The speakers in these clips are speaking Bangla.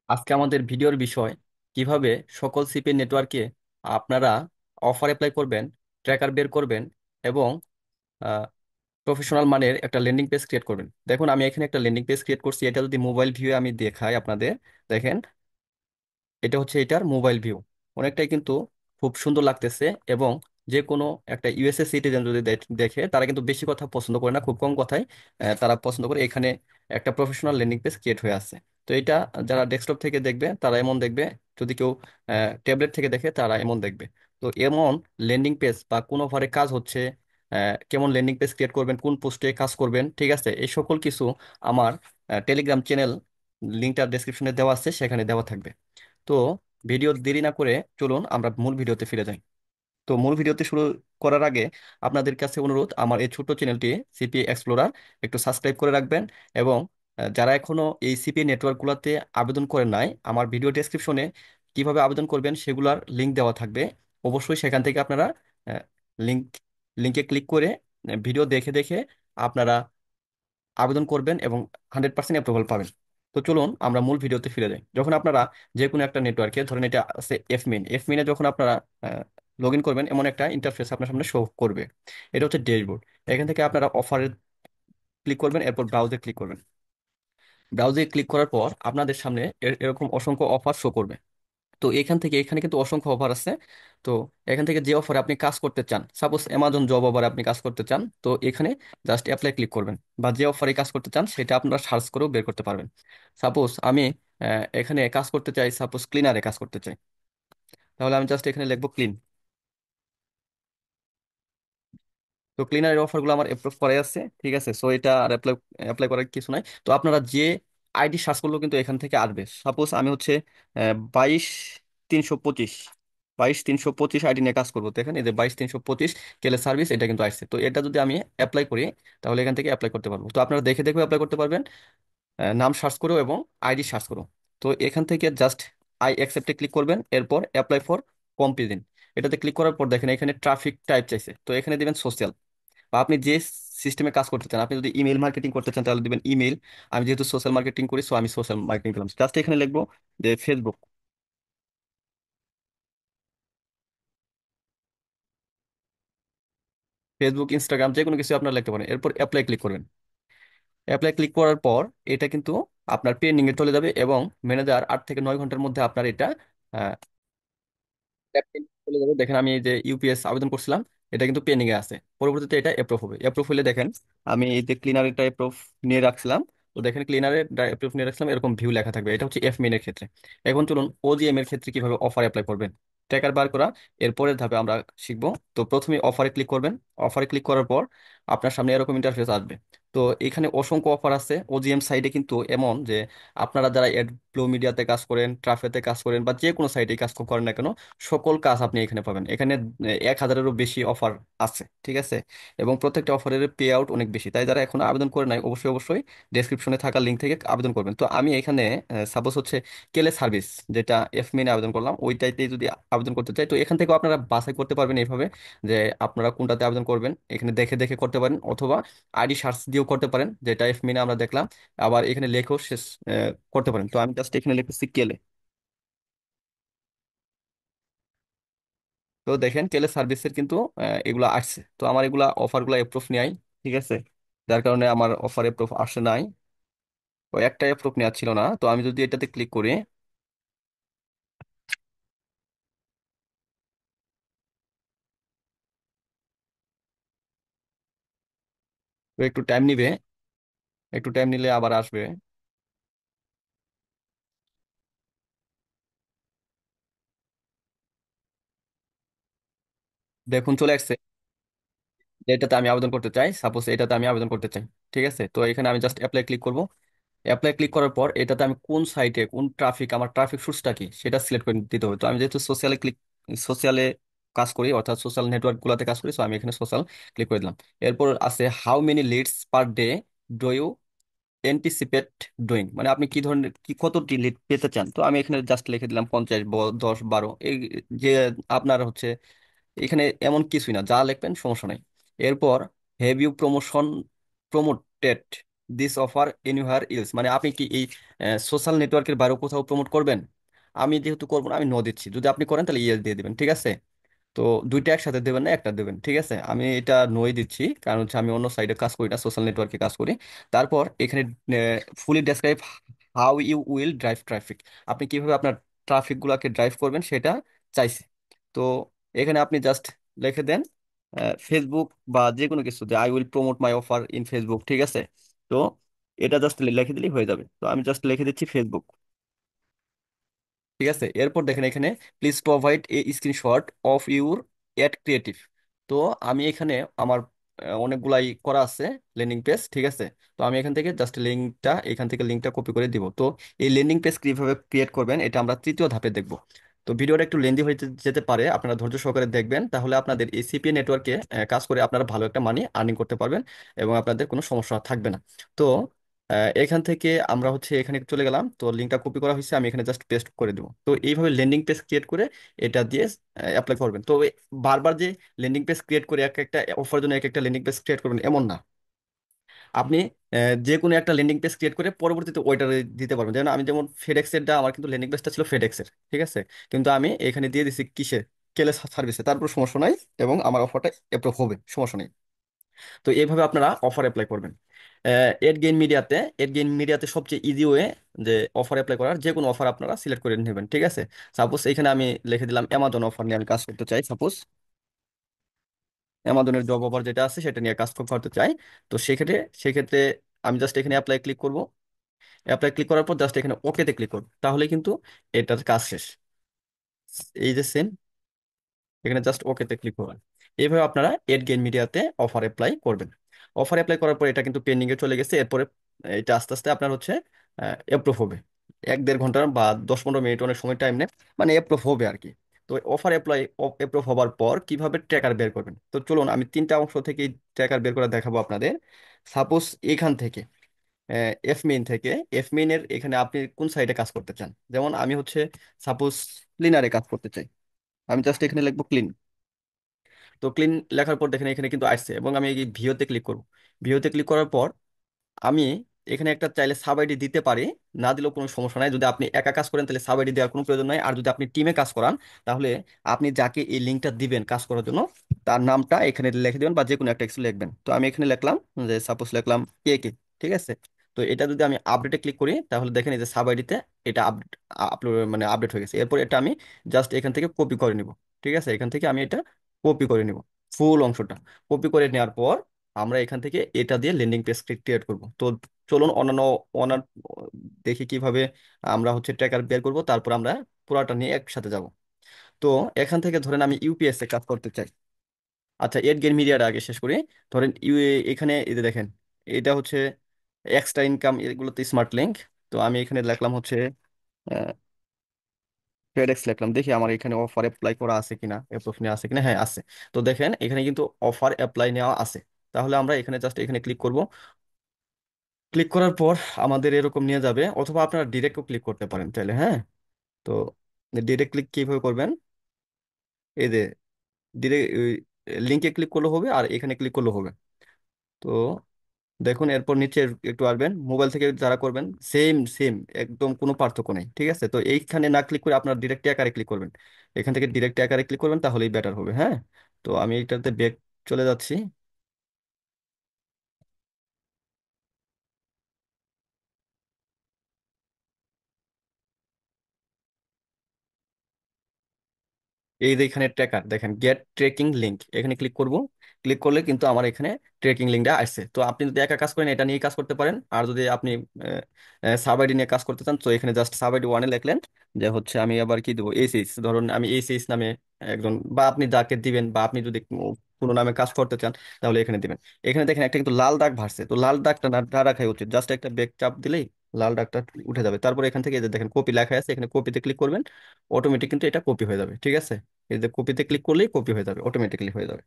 আজকে আমাদের ভিডিওর বিষয় কিভাবে সকল সিপি নেটওয়ার্কে আপনারা অফার অ্যাপ্লাই করবেন, ট্র্যাকার বের করবেন এবং প্রফেশনাল মানের একটা ল্যান্ডিং পেজ ক্রিয়েট করবেন। দেখুন, আমি এখানে একটা ল্যান্ডিং পেজ ক্রিয়েট করছি। এটা যদি মোবাইল ভিউ আমি দেখাই আপনাদের, দেখেন এটা হচ্ছে এটার মোবাইল ভিউ। অনেকটাই কিন্তু খুব সুন্দর লাগতেছে এবং যে কোনো একটা ইউএসএ সিটিজেন যদি দেখে, তারা কিন্তু বেশি কথা পছন্দ করে না, খুব কম কথাই তারা পছন্দ করে। এখানে একটা প্রফেশনাল ল্যান্ডিং পেজ ক্রিয়েট হয়ে আছে। তো এটা যারা ডেস্কটপ থেকে দেখবে তারা এমন দেখবে, যদি কেউ ট্যাবলেট থেকে দেখে তারা এমন দেখবে। তো এমন ল্যান্ডিং পেজ বা কোন ওভারে কাজ হচ্ছে, কেমন ল্যান্ডিং পেজ ক্রিয়েট করবেন, কোন পোস্টে কাজ করবেন, ঠিক আছে, এই সকল কিছু আমার টেলিগ্রাম চ্যানেল লিঙ্কটা ডেসক্রিপশনে দেওয়া আছে, সেখানে দেওয়া থাকবে। তো ভিডিও দেরি না করে চলুন আমরা মূল ভিডিওতে ফিরে যাই। তো মূল ভিডিওতে শুরু করার আগে আপনাদের কাছে অনুরোধ, আমার এই ছোট্ট চ্যানেলটি সিপি এক্সপ্লোরার একটু সাবস্ক্রাইব করে রাখবেন এবং যারা এখনো এই সিপি নেটওয়ার্কগুলোতে আবেদন করেন নাই, আমার ভিডিও ডেসক্রিপশনে কিভাবে আবেদন করবেন সেগুলোর লিংক দেওয়া থাকবে। অবশ্যই সেখান থেকে আপনারা লিংক লিংকে ক্লিক করে ভিডিও দেখে দেখে আপনারা আবেদন করবেন এবং 100% অ্যাপ্রুভাল পাবেন। তো চলুন আমরা মূল ভিডিওতে ফিরে যাই। যখন আপনারা যে কোনো একটা নেটওয়ার্কে, ধরেন এটা আছে এফমিনে যখন আপনারা লগ ইন করবেন, এমন একটা ইন্টারফেস আপনার সামনে শো করবে। এটা হচ্ছে ড্যাশবোর্ড। এখান থেকে আপনারা অফারে ক্লিক করবেন, এরপর ব্রাউজে ক্লিক করবেন। ব্রাউজে ক্লিক করার পর আপনাদের সামনে এরকম অসংখ্য অফার শো করবে। তো এখান থেকে এখানে কিন্তু অসংখ্য অফার আছে। তো এখান থেকে যে অফারে আপনি কাজ করতে চান, সাপোজ অ্যামাজন জব অফারে আপনি কাজ করতে চান, তো এখানে জাস্ট অ্যাপ্লাই ক্লিক করবেন। বা যে অফারে কাজ করতে চান সেটা আপনারা সার্চ করেও বের করতে পারবেন। সাপোজ আমি এখানে কাজ করতে চাই, সাপোজ ক্লিনারে কাজ করতে চাই, তাহলে আমি জাস্ট এখানে লিখবো ক্লিন। তো ক্লিনারের অফারগুলো আমার অ্যাপ্রুভ করাই আছে, ঠিক আছে। সো এটা আর অ্যাপ্লাই অ্যাপ্লাই করার কিছু নাই। তো আপনারা যে আইডি সার্চ করলেও কিন্তু এখান থেকে আসবে। সাপোজ আমি হচ্ছে 22 325, 22 325 আইডি নিয়ে কাজ করবো। তো এখানে এই যে 22 325 কেলে সার্ভিস, এটা কিন্তু আসছে। তো এটা যদি আমি অ্যাপ্লাই করি, তাহলে এখান থেকে অ্যাপ্লাই করতে পারবো। তো আপনারা দেখে দেখে অ্যাপ্লাই করতে পারবেন, নাম সার্চ করেও এবং আইডি সার্চ করো। তো এখান থেকে জাস্ট আই অ্যাকসেপ্টে ক্লিক করবেন, এরপর অ্যাপ্লাই ফর কম্পিজেন এটাতে ক্লিক করার পর দেখেন এখানে ট্রাফিক টাইপ চাইছে। তো এখানে দিবেন সোশ্যাল, বা আপনি যে সিস্টেমে কাজ করতে চান। আপনি যদি ইমেল মার্কেটিং করতে চান তাহলে দিবেন ইমেল। আমি যেহেতু সোশ্যাল মার্কেটিং করি, সো আমি সোশ্যাল মার্কেটিং দিলাম। জাস্ট এখানে লিখবো যে ফেসবুক, ফেসবুক ইনস্টাগ্রাম যে কোনো কিছু আপনারা লিখতে পারেন। এরপর অ্যাপ্লাই ক্লিক করবেন। অ্যাপ্লাই ক্লিক করার পর এটা কিন্তু আপনার পেন্ডিং এ চলে যাবে এবং ম্যানেজার 8 থেকে 9 ঘন্টার মধ্যে আপনার এটা চলে যাবে। দেখেন আমি এই যে ইউপিএস আবেদন করছিলাম, এটা কিন্তু পেন্ডিং এ আছে। পরবর্তীতে এটা অ্যাপ্রুভ হবে। অ্যাপ্রুভ হলে দেখেন আমি এই যে ক্লিনার এটা অ্যাপ্রুভ নিয়ে রাখছিলাম। তো দেখেন ক্লিনারে অ্যাপ্রুভ নিয়ে রাখছিলাম, এরকম ভিউ লেখা থাকবে। এটা হচ্ছে এফ মেইন এর ক্ষেত্রে। এখন চলুন ওজিএম এর ক্ষেত্রে কিভাবে অফার অ্যাপ্লাই করবেন, ট্র্যাকার বার করা এরপরের ধাপে আমরা শিখবো। তো প্রথমে অফারে ক্লিক করবেন। অফারে ক্লিক করার পর আপনার সামনে এরকম ইন্টারফেস আসবে। তো এখানে অসংখ্য অফার আছে। ওজিএম সাইডে কিন্তু এমন যে আপনারা যারা অ্যাডব্লু মিডিয়াতে কাজ করেন, ট্রাফেতে কাজ করেন, বা যে কোনো সাইটে কাজ করেন না কেন, সকল কাজ আপনি এখানে পাবেন। এখানে 1000-এরও বেশি অফার আছে, ঠিক আছে। এবং প্রত্যেকটা অফারের পে আউট অনেক বেশি। তাই যারা এখনো আবেদন করে নাই, অবশ্যই অবশ্যই ডেসক্রিপশনে থাকা লিঙ্ক থেকে আবেদন করবেন। তো আমি এখানে সাপোজ হচ্ছে কেলে সার্ভিস, যেটা এফ মেনে আবেদন করলাম, ওইটাইতে যদি আবেদন করতে চাই, তো এখান থেকেও আপনারা বাছাই করতে পারবেন এইভাবে যে আপনারা কোনটাতে আবেদন করবেন। এখানে দেখে দেখে করতে পারেন, অথবা আইডি সার্চ দিয়েও করতে পারেন, যেটা এফ মেনে আমরা দেখলাম। আবার এখানে লেখেও শেষ করতে পারেন। তো আমি জাস্ট এখানে লিখতেছি কেলে। তো দেখেন কেলে সার্ভিসের কিন্তু এগুলা আসছে। তো আমার এগুলা অফারগুলো অ্যাপ্রুভ নেই, ঠিক আছে। যার কারণে আমার অফার অ্যাপ্রুভ আসে নাই। ও একটা অ্যাপ্রুভ নেওয়া ছিল না। তো আমি যদি এটাতে ক্লিক করি, তো একটু টাইম নিবে। একটু টাইম নিলে আবার আসবে। দেখুন চলে আসছে। এটাতে আমি আবেদন করতে চাই, সাপোজ এটাতে আমি আবেদন করতে চাই, ঠিক আছে। তো এখানে আমি জাস্ট অ্যাপ্লাই ক্লিক করব। অ্যাপ্লাই ক্লিক করার পর এটাতে আমি কোন সাইটে কোন ট্রাফিক, আমার ট্রাফিক সোর্সটা কি সেটা সিলেক্ট করে দিতে হবে। তো আমি যেহেতু সোশ্যালে কাজ করি, অর্থাৎ সোশ্যাল নেটওয়ার্ক গুলাতে কাজ করি, তো আমি এখানে সোশ্যাল ক্লিক করে দিলাম। এরপর আছে how many leads per day do you anticipate doing, মানে আপনি কি ধরনের কতটি লিড পেতে চান। তো আমি এখানে জাস্ট লিখে দিলাম 50, 10, 12। এই যে আপনার হচ্ছে এখানে এমন কিছুই না, যা লিখবেন সমস্যা নাই। এরপর have you promoted this offer anywhere else, মানে আপনি কি এই সোশ্যাল নেটওয়ার্কের বাইরে কোথাও প্রমোট করবেন? আমি যেহেতু করবো না, আমি নো দিচ্ছি। যদি আপনি করেন তাহলে ইয়েস দিয়ে দিবেন, ঠিক আছে? তো দুইটা একসাথে দেবেন না, একটা দেবেন, ঠিক আছে? আমি এটা নই দিচ্ছি, কারণ হচ্ছে আমি অন্য সাইডে কাজ করি না, সোশ্যাল নেটওয়ার্কে কাজ করি। তারপর এখানে fully describe how you will drive traffic, আপনি কিভাবে আপনার ট্রাফিক গুলাকে ড্রাইভ করবেন সেটা চাইছে। তো এখানে আপনি জাস্ট লিখে দেন ফেসবুক বা যে কোনো কিছু, যে I will promote my offer in Facebook, ঠিক আছে? তো এটা জাস্ট লিখে দিলেই হয়ে যাবে। তো আমি জাস্ট লিখে দিচ্ছি ফেসবুক, ঠিক আছে? এরপর দেখেন এখানে please provide a screenshot of your add creative. তো আমি এখানে আমার অনেকগুলাই করা আছে ল্যান্ডিং পেজ, ঠিক আছে? তো আমি এখান থেকে জাস্ট এখান থেকে লিঙ্কটা কপি করে দিব। তো এই ল্যান্ডিং পেজ কিভাবে ক্রিয়েট করবেন এটা আমরা তৃতীয় ধাপে দেখব। তো ভিডিওটা একটু লেন্দি হয়ে যেতে পারে, আপনারা ধৈর্য সহকারে দেখবেন, তাহলে আপনাদের এই সিপিএ নেটওয়ার্কে কাজ করে আপনারা ভালো একটা মানি আর্নিং করতে পারবেন এবং আপনাদের কোনো সমস্যা থাকবে না। তো এখান থেকে আমরা হচ্ছে এখানে চলে গেলাম, তো লিঙ্কটা কপি করা হয়েছে, আমি এখানে জাস্ট পেস্ট করে দেবো। তো এইভাবে ল্যান্ডিং পেজ ক্রিয়েট করে এটা দিয়ে অ্যাপ্লাই করবেন। তো বারবার যে ল্যান্ডিং পেজ ক্রিয়েট করে এক একটা অফার জন্য এক একটা ল্যান্ডিং পেজ ক্রিয়েট করবেন এমন না। আপনি যে কোনো একটা ল্যান্ডিং পেজ ক্রিয়েট করে পরবর্তীতে ওইটা দিতে পারবেন। যেমন আমি যেমন ফেডেক্সেরটা, আমার কিন্তু ল্যান্ডিং পেজটা ছিল ফেডেক্সের, ঠিক আছে? কিন্তু আমি এখানে দিয়ে দিছি কিসে, কেলে সার্ভিসে, তারপর সমস্যা নাই এবং আমার অফারটা অ্যাপ্রুভ হবে, সমস্যা নেই। তো এইভাবে আপনারা অফার অ্যাপ্লাই করবেন। এড গেইন মিডিয়াতে সবচেয়ে ইজি ওয়ে যে অফার অ্যাপ্লাই করার, যে কোনো অফার আপনারা সিলেক্ট করে নেবেন, ঠিক আছে? সাপোজ এখানে আমি লিখে দিলাম অ্যামাজন অফার নিয়ে আমি কাজ করতে চাই, সাপোজ অ্যামাজনের জব অফার যেটা আছে সেটা নিয়ে কাজ করতে চাই। তো সেক্ষেত্রে আমি জাস্ট এখানে অ্যাপ্লাই ক্লিক করব। অ্যাপ্লাই ক্লিক করার পর জাস্ট এখানে ওকেতে ক্লিক করব, তাহলে কিন্তু এটার কাজ শেষ। এই যে সেম, এখানে জাস্ট ওকেতে ক্লিক করবেন। এইভাবে আপনারা এড গেইন মিডিয়াতে অফার অ্যাপ্লাই করবেন। অফার অ্যাপ্লাই করার পর এটা কিন্তু পেন্ডিং এ চলে গেছে, এরপরে এটা আস্তে আস্তে আপনার হচ্ছে অ্যাপ্রুভ হবে। 1-1.5 ঘন্টা বা 10-15 মিনিট, অনেক সময় টাইম নেয়, মানে অ্যাপ্রুভ হবে আর কি। তো অফার অ্যাপ্রুভ হবার পর কিভাবে ট্র্যাকার বের করবেন, তো চলুন আমি তিনটা অংশ থেকে ট্র্যাকার বের করে দেখাবো আপনাদের। সাপোজ এখান থেকে এফমেইন থেকে, এফমেইনের এখানে আপনি কোন সাইডে কাজ করতে চান, যেমন আমি হচ্ছে সাপোজ ক্লিনারে কাজ করতে চাই। আমি জাস্ট এখানে লিখবো ক্লিন। তো ক্লিন লেখার পর দেখেন এখানে কিন্তু আসছে, এবং আমি এই ভিওতে ক্লিক করব। ভিওতে ক্লিক করার পর আমি এখানে একটা চাইলে সাব আইডি দিতে পারি, না দিলেও কোনো সমস্যা নাই। যদি আপনি একা কাজ করেন তাহলে সাব আইডি দেওয়ার কোনো প্রয়োজন নাই, আর যদি আপনি টিমে কাজ করান তাহলে আপনি যাকে এই লিঙ্কটা দিবেন কাজ করার জন্য তার নামটা এখানে লিখে দিবেন, বা যে কোনো একটা কিছু লিখবেন। তো আমি এখানে লিখলাম, যে সাপোজ লিখলাম কে কে, ঠিক আছে? তো এটা যদি আমি আপডেটে ক্লিক করি তাহলে দেখেন এই যে সাব আইডিতে এটা আপলোড মানে আপডেট হয়ে গেছে। এরপর এটা আমি জাস্ট এখান থেকে কপি করে নিব, ঠিক আছে? এখান থেকে আমি এটা কপি করে নিব, ফুল অংশটা কপি করে নেওয়ার পর আমরা এখান থেকে এটা দিয়ে ল্যান্ডিং পেজ ক্রিয়েট করব। তো চলুন অন্যান্য দেখি কিভাবে আমরা হচ্ছে ট্র্যাকার বের করব, তারপর আমরা পুরাটা নিয়ে একসাথে যাব। তো এখান থেকে ধরেন আমি ইউপিএস এ কাজ করতে চাই। আচ্ছা, এড গেইন মিডিয়াটা আগে শেষ করি। ধরেন এখানে এই যে দেখেন, এটা হচ্ছে এক্সট্রা ইনকাম, এগুলোতে স্মার্ট লিঙ্ক। তো আমি এখানে লিখলাম হচ্ছে ফেডেক্স লিখলাম, দেখি আমার এখানে অফার অ্যাপ্লাই করা আছে কিনা, অ্যাপ্রুভ নেওয়া আছে কিনা। হ্যাঁ আছে। তো দেখেন এখানে কিন্তু অফার অ্যাপ্লাই নেওয়া আছে। তাহলে আমরা এখানে জাস্ট এখানে ক্লিক করব। ক্লিক করার পর আমাদের এরকম নিয়ে যাবে, অথবা আপনারা ডিরেক্টও ক্লিক করতে পারেন চাইলে, হ্যাঁ? তো ডিরেক্ট ক্লিক কিভাবে করবেন, এই যে ডিরেক্ট লিঙ্কে ক্লিক করলে হবে, আর এখানে ক্লিক করলে হবে। তো দেখুন এরপর নিচে একটু আসবেন, মোবাইল থেকে যারা করবেন সেম সেম, একদম কোনো পার্থক্য নেই, ঠিক আছে? তো এইখানে না ক্লিক করে আপনার ডিরেক্ট আকারে ক্লিক করবেন। এখান থেকে ডিরেক্ট আকারে ক্লিক করবেন, তাহলেই বেটার হবে, হ্যাঁ? তো আমি এটাতে ব্যাক চলে যাচ্ছি। এই যে এখানে ট্র্যাকার দেখেন, গেট ট্রেকিং লিঙ্ক, এখানে ক্লিক করব। ক্লিক করলে কিন্তু আমার এখানে ট্রেকিং লিঙ্কটা আসছে। তো আপনি যদি একা কাজ করেন এটা নিয়ে কাজ করতে পারেন, আর যদি আপনি সাব আইডি নিয়ে কাজ করতে চান তো এখানে জাস্ট সাব আইডি ওয়ানে লিখলেন, যে হচ্ছে আমি আবার কি দেবো, এইচএইচ, ধরুন আমি এইচএইচ নামে একজন, বা আপনি যাকে দিবেন, বা আপনি যদি কোনো নামে কাজ করতে চান তাহলে এখানে দিবেন। এখানে দেখেন একটা কিন্তু লাল দাগ ভাসছে, তো লাল দাগটা না রাখাই উচিত, জাস্ট একটা ব্যাক চাপ দিলেই লাল দাগটা উঠে যাবে। তারপর এখান থেকে এই যে দেখেন কপি লেখা আছে, এখানে কপিতে ক্লিক করবেন, অটোমেটিক কিন্তু এটা কপি হয়ে যাবে, ঠিক আছে? এই যে কপিতে ক্লিক করলেই কপি হয়ে যাবে, অটোমেটিক্যালি হয়ে যাবে।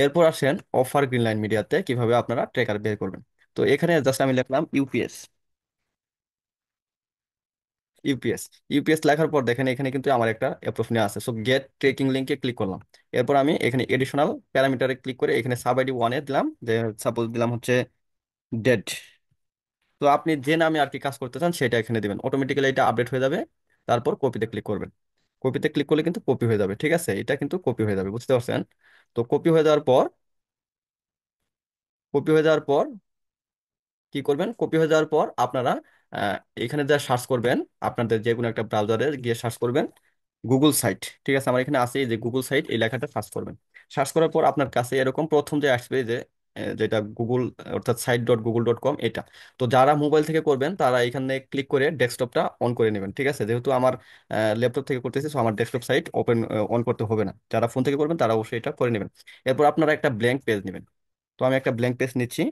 এরপর আসেন অফার গ্রিনলাইন মিডিয়াতে কিভাবে আপনারা ট্র্যাকার বের করবেন। তো এখানে জাস্ট আমি লিখলাম ইউপিএস। ইউপিএস ইউপিএস লেখার পর দেখেন এখানে কিন্তু আমার একটা অ্যাপ্রুভ নেওয়া আছে, সো গেট ট্রেকিং লিঙ্কে ক্লিক করলাম। এরপর আমি এখানে এডিশনাল প্যারামিটারে ক্লিক করে এখানে সাব আইডি ওয়ানে দিলাম, যে সাপোজ দিলাম হচ্ছে ডেট, তো আপনি যে নামে আর কি কাজ করতে চান সেটা এখানে দিবেন, অটোমেটিক্যালি এটা আপডেট হয়ে যাবে। তারপর কপিতে ক্লিক করবেন। কপিতে ক্লিক করলে কিন্তু কপি হয়ে যাবে, ঠিক আছে, এটা কিন্তু কপি হয়ে যাবে, বুঝতে পারছেন? তো কপি হয়ে যাওয়ার পর কি করবেন, কপি হয়ে যাওয়ার পর আপনারা আহ, এখানে যা সার্চ করবেন, আপনাদের যে কোনো একটা ব্রাউজারে গিয়ে সার্চ করবেন গুগল সাইট। ঠিক আছে, আমার এখানে আছে এই যে গুগল সাইট, এই লেখাটা সার্চ করবেন। সার্চ করার পর আপনার কাছে এরকম প্রথম যে আসবে যে যেটা গুগল, অর্থাৎ site.google.com, এটা। তো যারা মোবাইল থেকে করবেন তারা এখানে ক্লিক করে ডেস্কটপটা অন করে নেবেন, ঠিক আছে, যেহেতু আমার ল্যাপটপ থেকে করতেছি, তো আমার ডেস্কটপ সাইট ওপেন অন করতে হবে না। যারা ফোন থেকে করবেন তারা অবশ্যই এটা করে নেবেন। এরপর আপনারা একটা ব্ল্যাঙ্ক পেজ নেবেন। তো আমি একটা ব্ল্যাঙ্ক পেজ নিচ্ছি।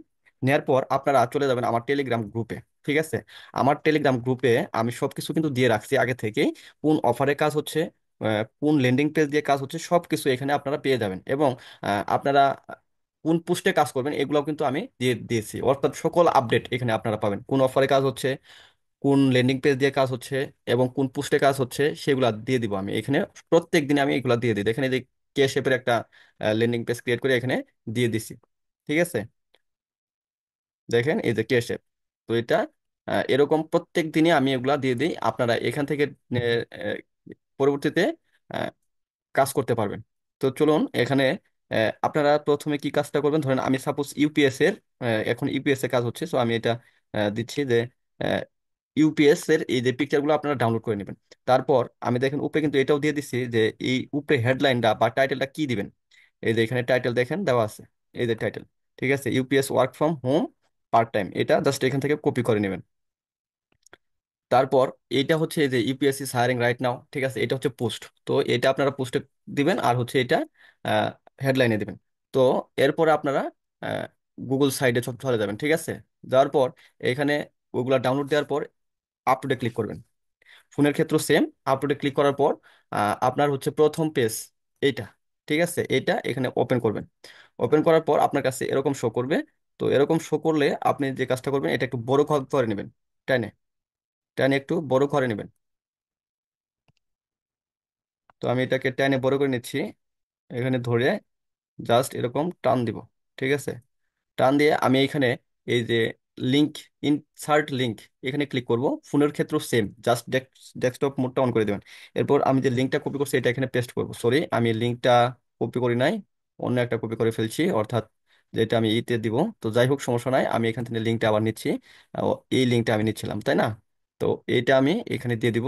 নেওয়ার পর আপনারা চলে যাবেন আমার টেলিগ্রাম গ্রুপে। ঠিক আছে, আমার টেলিগ্রাম গ্রুপে আমি সবকিছু কিন্তু দিয়ে রাখছি আগে থেকেই, কোন অফারে কাজ হচ্ছে, কোন ল্যান্ডিং পেজ দিয়ে কাজ হচ্ছে, সবকিছু এখানে আপনারা পেয়ে যাবেন। এবং আপনারা কোন পোস্টে কাজ করবেন এগুলোও কিন্তু আমি দিয়ে দিয়েছি, অর্থাৎ সকল আপডেট এখানে আপনারা পাবেন, কোন অফারে কাজ হচ্ছে, কোন ল্যান্ডিং পেজ দিয়ে কাজ হচ্ছে, এবং কোন পোস্টে কাজ হচ্ছে, সেগুলা দিয়ে দিব আমি এখানে। প্রত্যেক দিনে আমি এগুলা দিয়ে দিই, এখানে যে কে শেপের একটা ল্যান্ডিং পেজ ক্রিয়েট করে এখানে দিয়ে দিছি। ঠিক আছে, দেখেন এই যে কে শেপ। তো এটা এরকম প্রত্যেক দিনে আমি এগুলা দিয়ে দিই, আপনারা এখান থেকে পরবর্তীতে আহ, কাজ করতে পারবেন। তো চলুন এখানে আপনারা প্রথমে কি কাজটা করবেন, ধরেন আমি সাপোজ ইউপিএস এর, এখন ইউপিএস এর কাজ হচ্ছে, তো আমি এটা দিচ্ছি যে ইউপিএস এর এই যে পিকচারগুলো আপনারা ডাউনলোড করে নেবেন। তারপর আমি দেখেন উপরে কিন্তু এটাও দিয়ে দিচ্ছি যে এই উপরে হেডলাইনটা বা টাইটেলটা কি দিবেন। এই যে এখানে টাইটেল দেখেন দেওয়া আছে, এই যে টাইটেল। ঠিক আছে, UPS work from home part time, এটা জাস্ট এখান থেকে কপি করে নেবেন। তারপর এইটা হচ্ছে এই যে ইউপিএসসি হায়ারিং রাইট নাও, ঠিক আছে, এটা হচ্ছে পোস্ট, তো এটা আপনারা পোস্টে দিবেন, আর হচ্ছে এটা হেডলাইনে দিবেন। তো এরপরে আপনারা গুগল সাইডে চলে যাবেন। ঠিক আছে, যাওয়ার পর এখানে ওগুলা ডাউনলোড দেওয়ার পর আপলোডে ক্লিক করবেন। ফোনের ক্ষেত্রে সেম, আপলোডে ক্লিক করার পর আপনার হচ্ছে প্রথম পেজ এইটা। ঠিক আছে, এটা এখানে ওপেন করবেন। ওপেন করার পর আপনার কাছে এরকম শো করবে। তো এরকম শো করলে আপনি যে কাজটা করবেন, এটা একটু বড় করে নেবেন, টেনে টেনে একটু বড় করে নেবেন। তো আমি এটাকে টেনে বড় করে নিচ্ছি, এখানে ধরে জাস্ট এরকম টান দিব। ঠিক আছে, টান দিয়ে আমি এখানে এই যে লিংক, ইনসার্ট লিংক, এখানে ক্লিক করব। ফোনের ক্ষেত্রেও সেম, জাস্ট ডেস্কটপ মোডটা অন করে দেবেন। এরপর আমি যে লিঙ্কটা কপি করছি এটা এখানে পেস্ট করব। সরি, আমি লিঙ্কটা কপি করি নাই, অন্য একটা কপি করে ফেলছি, অর্থাৎ যেটা আমি ইতে দিব। তো যাই হোক, সমস্যা নাই, আমি এখান থেকে লিঙ্কটা আবার নিচ্ছি। এই লিঙ্কটা আমি নিচ্ছিলাম, তাই না? তো এইটা আমি এখানে দিয়ে দিব।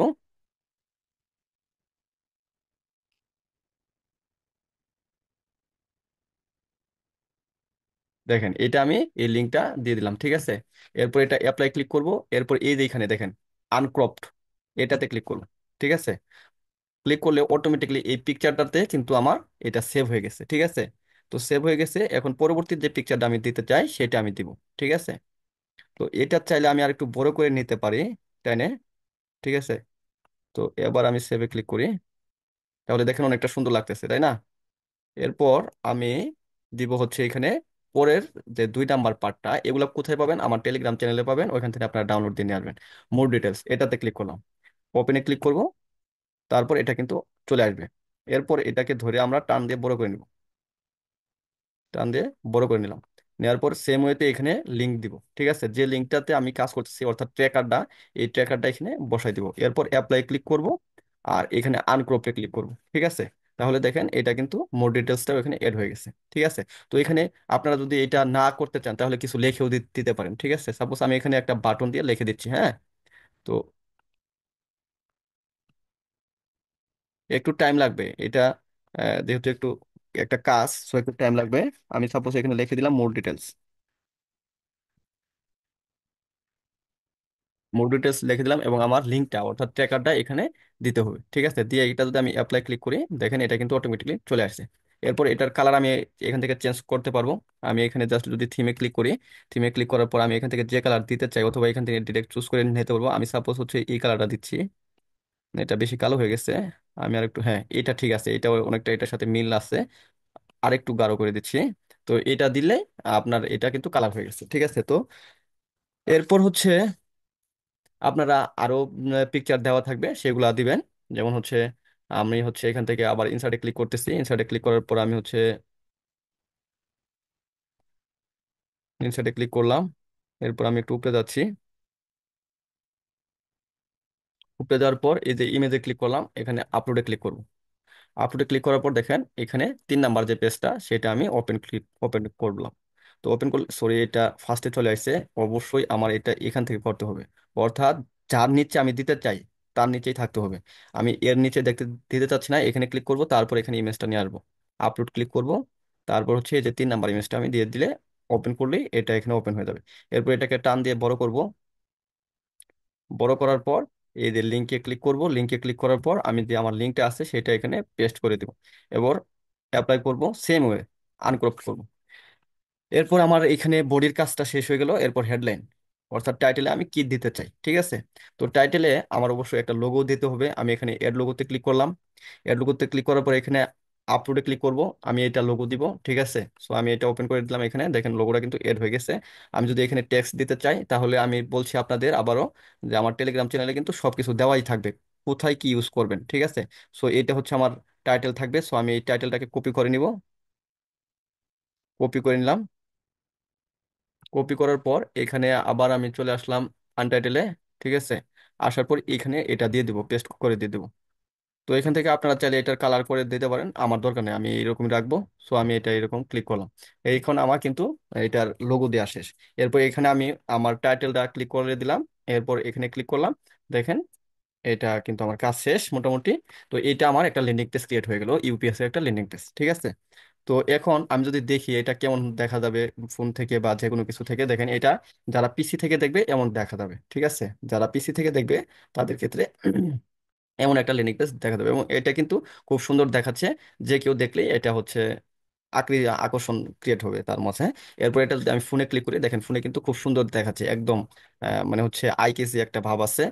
দেখেন এটা আমি এই লিঙ্কটা দিয়ে দিলাম। ঠিক আছে, এরপর এটা অ্যাপ্লাই ক্লিক করব। এরপর এই যে এখানে দেখেন আনক্রপড, এটাতে ক্লিক করব। ঠিক আছে, ক্লিক করলে অটোমেটিকলি এই পিকচারটাতে কিন্তু আমার এটা সেভ হয়ে গেছে। ঠিক আছে, তো সেভ হয়ে গেছে, এখন পরবর্তী যে পিকচারটা আমি দিতে চাই সেটা আমি দিব। ঠিক আছে, তো এটা চাইলে আমি আর একটু বড় করে নিতে পারি, তাই না? ঠিক আছে, তো এবার আমি সেভে ক্লিক করি, তাহলে দেখেন অনেকটা সুন্দর লাগতেছে, তাই না? এরপর আমি দিব হচ্ছে এখানে পরের যে 2 নাম্বার পার্টটা, এগুলো কোথায় পাবেন, আমার টেলিগ্রাম চ্যানেলে পাবেন, ওইখান থেকে আপনারা ডাউনলোড দিয়ে নিয়ে আসবেন। মোর ডিটেলস এটাতে ক্লিক করলাম, ওপেনে ক্লিক করব। তারপর এটা কিন্তু চলে আসবে। এরপর এটাকে ধরে আমরা টান দিয়ে বড় করে নিব, টান দিয়ে বড় করে নিলাম। নেওয়ার পর সেম ওয়েতে এখানে লিংক দিব। ঠিক আছে, যে লিঙ্কটাতে আমি কাজ করতেছি অর্থাৎ ট্র্যাকারটা, এই ট্র্যাকারটা এখানে বসাই দিব। এরপর অ্যাপ্লাই ক্লিক করব, আর এখানে আনক্রপে ক্লিক করব। ঠিক আছে, তাহলে দেখেন এটা কিন্তু মোর ডিটেলসটাও এখানে এড হয়ে গেছে। ঠিক আছে, তো এখানে আপনারা যদি এটা না করতে চান তাহলে কিছু লিখেও দিতে পারেন। ঠিক আছে, সাপোজ আমি এখানে একটা বাটন দিয়ে লিখে দিচ্ছি, হ্যাঁ। তো একটু টাইম লাগবে এটা, যেহেতু একটু একটা কাজ, সো একটু টাইম লাগবে। আমি সাপোজ এখানে লিখে দিলাম মোর ডিটেলস। মোর ডিটেলস লিখে দিলাম এবং আমার লিঙ্কটা অর্থাৎ ট্র্যাকারটা এখানে দিতে হবে। ঠিক আছে, দিয়ে এটা যদি আমি অ্যাপ্লাই ক্লিক করি, দেখেন এটা কিন্তু অটোমেটিকলি চলে আসছে। এরপর এটার কালার আমি এখান থেকে চেঞ্জ করতে পারবো। আমি এখানে জাস্ট যদি থিমে ক্লিক করি, থিমে ক্লিক করার পর আমি এখান থেকে যে কালার দিতে চাই অথবা এখান থেকে ডিরেক্ট চুজ করে নিতে পারবো। আমি সাপোজ হচ্ছে এই কালারটা দিচ্ছি, এটা বেশি কালো হয়ে গেছে। আমি আর একটু, হ্যাঁ এটা ঠিক আছে, এটা অনেকটা এটার সাথে মিল আছে, আর একটু গাঢ় করে দিচ্ছি। তো এটা দিলে আপনার এটা কিন্তু কালার হয়ে গেছে। ঠিক আছে, তো এরপর হচ্ছে আপনারা আরো পিকচার দেওয়া থাকবে সেগুলা দিবেন। যেমন হচ্ছে আমি হচ্ছে এখান থেকে আবার ইনসার্টে ক্লিক করতেছি, ইনসার্টে ক্লিক করার পর আমি হচ্ছে ইনসার্টে ক্লিক করলাম। এরপর আমি একটু উপরে যাচ্ছি, উপরে দেওয়ার পর এই যে ইমেজে ক্লিক করলাম, এখানে আপলোডে ক্লিক করব। আপলোডে ক্লিক করার পর দেখেন এখানে 3 নাম্বার যে পেজটা সেটা আমি ওপেন করলাম। তো ওপেন করলে, সরি, এটা ফার্স্টে চলে আসছে। অবশ্যই আমার এটা এখান থেকে করতে হবে, অর্থাৎ যার নিচে আমি দিতে চাই তার নিচেই থাকতে হবে। আমি এর নিচে দিতে চাচ্ছি না, এখানে ক্লিক করব, তারপর এখানে ইমেজটা নিয়ে আসবো, আপলোড ক্লিক করব। তারপর হচ্ছে এই যে 3 নাম্বার ইমেজটা আমি দিয়ে দিলে, ওপেন করলেই এটা এখানে ওপেন হয়ে যাবে। এরপর এটাকে টান দিয়ে বড় করব। বড় করার পর এই যে লিঙ্কে ক্লিক করব, লিঙ্কে ক্লিক করার পর আমি যে আমার লিঙ্কটা আছে সেটা এখানে পেস্ট করে দেব। এবার অ্যাপ্লাই করব সেম ওয়ে, আনক্রপ করব। এরপর আমার এখানে বডির কাজটা শেষ হয়ে গেল। এরপর হেডলাইন, অর্থাৎ টাইটেলে আমি কি দিতে চাই, ঠিক আছে। তো টাইটেলে আমার অবশ্যই একটা লোগো দিতে হবে। আমি এখানে এড লোগোতে ক্লিক করলাম। এড লোগোতে ক্লিক করার পর এখানে আপলোডে ক্লিক করব, আমি এটা লোগো দিব, ঠিক আছে। সো আমি এটা ওপেন করে দিলাম, এখানে দেখেন লোগোটা কিন্তু এড হয়ে গেছে। আমি যদি এখানে টেক্সট দিতে চাই, তাহলে আমি বলছি আপনাদের আবারও যে আমার টেলিগ্রাম চ্যানেলে কিন্তু সবকিছু দেওয়াই থাকবে, কোথায় কি ইউজ করবেন, ঠিক আছে। সো এটা হচ্ছে আমার টাইটেল থাকবে। সো আমি এই টাইটেলটাকে কপি করে নিব, কপি করে নিলাম। কপি করার পর এখানে আবার আমি চলে আসলাম আনটাইটেলে, ঠিক আছে। আসার পর এখানে এটা দিয়ে দিব, পেস্ট করে দিয়ে দেবো। তো এখান থেকে আপনারা চাইলে এটার কালার করে দিতে পারেন, আমার দরকার নেই, আমি এরকমই রাখবো। সো আমি এটা এরকম ক্লিক করলাম। এইখন আমার কিন্তু এটার লোগো দেওয়া শেষ। এরপর এখানে আমি আমার টাইটেলটা ক্লিক করে দিলাম। এরপর এখানে ক্লিক করলাম, দেখেন এটা কিন্তু আমার কাজ শেষ মোটামুটি। তো এটা আমার একটা ল্যান্ডিং পেজ ক্রিয়েট হয়ে গেল, ইউপিএস এর একটা ল্যান্ডিং পেজ, ঠিক আছে। তো এখন আমি যদি দেখি এটা কেমন দেখা যাবে ফোন থেকে বা যে কোনো কিছু থেকে, দেখেন এটা যারা পিসি থেকে দেখবে এমন দেখা যাবে, ঠিক আছে। যারা পিসি থেকে দেখবে তাদের ক্ষেত্রে এমন একটা ল্যান্ডিং পেজ দেখা যাবে, এবং এটা কিন্তু খুব সুন্দর দেখাচ্ছে। যে কেউ দেখলেই এটা হচ্ছে আকর্ষণ ক্রিয়েট হবে তার মাঝে। এরপর এটা যদি আমি ফোনে ক্লিক করি, দেখেন ফোনে কিন্তু খুব সুন্দর দেখাচ্ছে একদম, মানে হচ্ছে আই কেসি একটা ভাব আছে।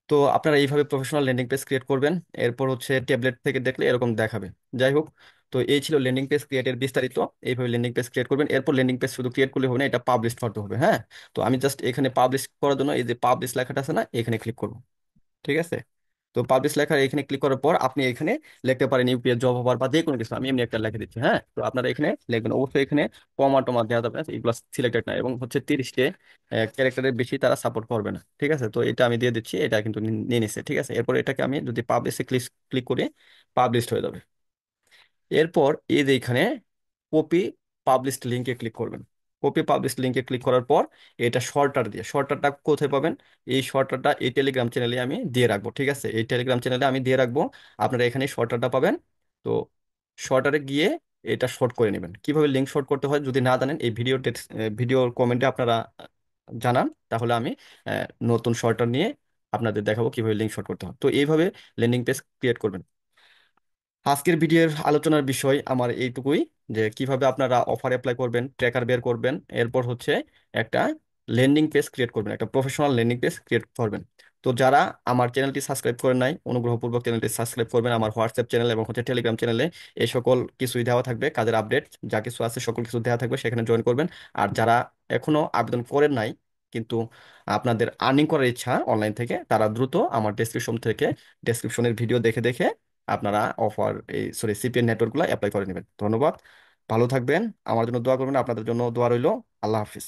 তো আপনারা এইভাবে প্রফেশনাল ল্যান্ডিং পেজ ক্রিয়েট করবেন। এরপর হচ্ছে ট্যাবলেট থেকে দেখলে এরকম দেখাবে। যাই হোক, তো এই ছিল ল্যান্ডিং পেজ ক্রিয়েটের বিস্তারিত। এইভাবে ল্যান্ডিং পেজ ক্রিয়েট করবেন। এরপর ল্যান্ডিং পেজ শুধু ক্রিয়েট করলে হবে না, এটা পাবলিশ করতে হবে, হ্যাঁ। তো আমি জাস্ট এখানে পাবলিশ করার জন্য এই যে পাবলিশ লেখাটা আছে না, এখানে ক্লিক করব, ঠিক আছে। তো পাবলিশ লেখার এখানে ক্লিক করার পর আপনি এখানে লিখতে পারেন ইউপিএস জব অফার বা যে কোনো কিছু, আমি এমনি একটা লিখে দিচ্ছি, হ্যাঁ। তো আপনারা এখানে লিখবেন, অবশ্যই এখানে কমা টমা দেওয়া যাবে না, এগুলো সিলেক্টেড না, এবং হচ্ছে 30টে ক্যারেক্টারের বেশি তারা সাপোর্ট করবে না, ঠিক আছে। তো এটা আমি দিয়ে দিচ্ছি, এটা কিন্তু নিয়ে নিচ্ছে, ঠিক আছে। এরপর এটাকে আমি যদি পাবলিশে ক্লিক ক্লিক করি, পাবলিশড হয়ে যাবে। এরপর এই যে এখানে কপি পাবলিশড লিঙ্কে ক্লিক করবেন। কপি পাবলিশড লিঙ্কে ক্লিক করার পর এটা শর্টার দিয়ে, শর্টারটা কোথায় পাবেন, এই শর্টারটা এই টেলিগ্রাম চ্যানেলে আমি দিয়ে রাখবো, ঠিক আছে। এই টেলিগ্রাম চ্যানেলে আমি দিয়ে রাখবো, আপনারা এখানে শর্টারটা পাবেন। তো শর্টারে গিয়ে এটা শর্ট করে নেবেন। কিভাবে লিঙ্ক শর্ট করতে হয় যদি না জানেন, এই ভিডিওর কমেন্টে আপনারা জানান, তাহলে আমি নতুন শর্টার নিয়ে আপনাদের দেখাবো কিভাবে লিঙ্ক শর্ট করতে হয়। তো এইভাবে ল্যান্ডিং পেজ ক্রিয়েট করবেন। আজকের ভিডিওর আলোচনার বিষয় আমার এইটুকুই, যে কিভাবে আপনারা অফার অ্যাপ্লাই করবেন, ট্র্যাকার বের করবেন, এরপর হচ্ছে একটা ল্যান্ডিং পেজ ক্রিয়েট করবেন, একটা প্রফেশনাল ল্যান্ডিং পেজ ক্রিয়েট করবেন। তো যারা আমার চ্যানেলটি সাবস্ক্রাইব করেন নাই, অনুগ্রহপূর্বক চ্যানেলটি সাবস্ক্রাইব করবেন। আমার হোয়াটসঅ্যাপ চ্যানেল এবং হচ্ছে টেলিগ্রাম চ্যানেলে এই সকল কিছুই দেওয়া থাকবে, কাজের আপডেট যা কিছু আছে সকল কিছু দেওয়া থাকবে, সেখানে জয়েন করবেন। আর যারা এখনো আবেদন করেন নাই কিন্তু আপনাদের আর্নিং করার ইচ্ছা অনলাইন থেকে, তারা দ্রুত আমার ডেসক্রিপশনের ভিডিও দেখে দেখে আপনারা অফার এই সরি সিপিএন নেটওয়ার্কগুলো অ্যাপ্লাই করে নেবেন। ধন্যবাদ, ভালো থাকবেন, আমার জন্য দোয়া করবেন, আপনাদের জন্য দোয়া রইল। আল্লাহ হাফিজ।